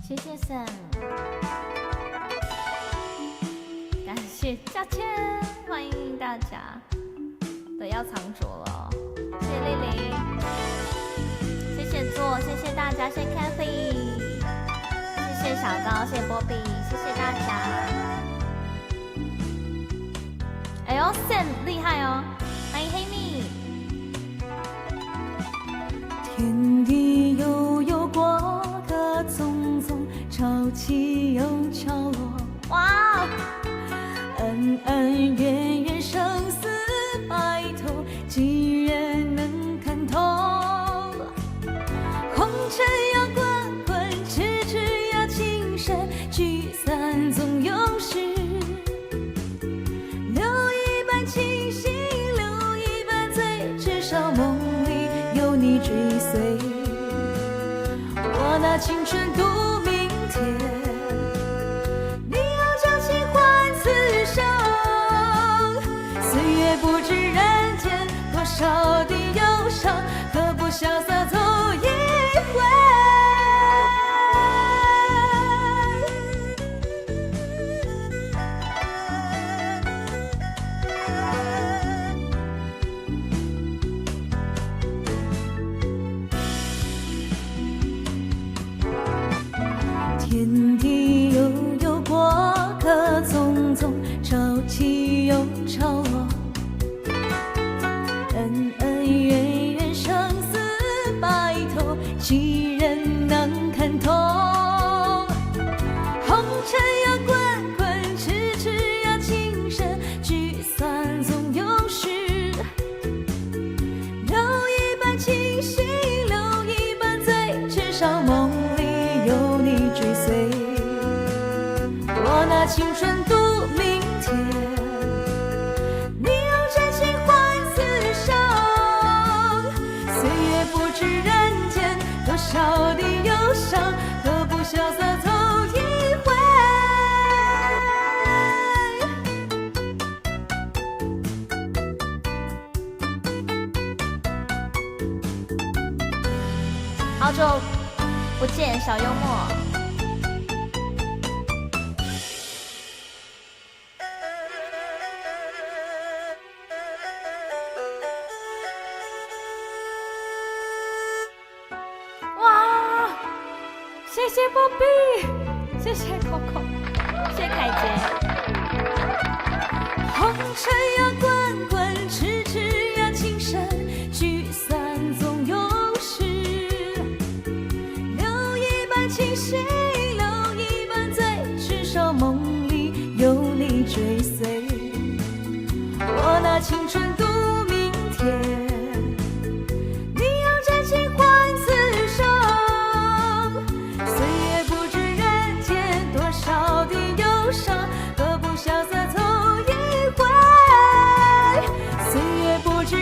谢谢 Sam， 感谢嘉谦，欢迎大家。对，要藏拙了哦，谢谢丽玲，谢谢座，谢谢大家，谢谢 Kathy， 谢谢小高，谢谢波比，谢谢大家。哎呦 ，Sam 厉害哦，欢迎黑蜜。天地悠悠，过客匆匆，潮起又潮落。哇！恩恩怨怨，生死白头，几人能看透？红尘呀滚滚，痴痴呀情深，聚散总有时。留一半清醒，留一半醉，至少梦里有你追随。我拿青春度明天，你要将情换此生。岁月不知人间多少的忧伤，何不潇洒走一回？天地悠悠，过客匆匆，潮起又潮落。恩恩怨怨，生死白头，几人能看透？红尘呀滚滚，痴痴呀情深，聚散总有时。留一半清醒，留一半醉，至少梦里有你追随。我拿青春度明天，你用真情换此生。岁月不知人间多少的忧伤，何不潇洒走一回？好久不见，小幽默。哇，谢谢波比，谢谢 Coco， 谢谢凯杰。红尘呀滚滚，痴痴呀情深，聚散总有时。留一半清醒，留一半醉，至少梦里有你追随。我拿青春度明天，你用真情换此生。岁月不知人间多少的忧伤，何不潇洒走一回？岁月不知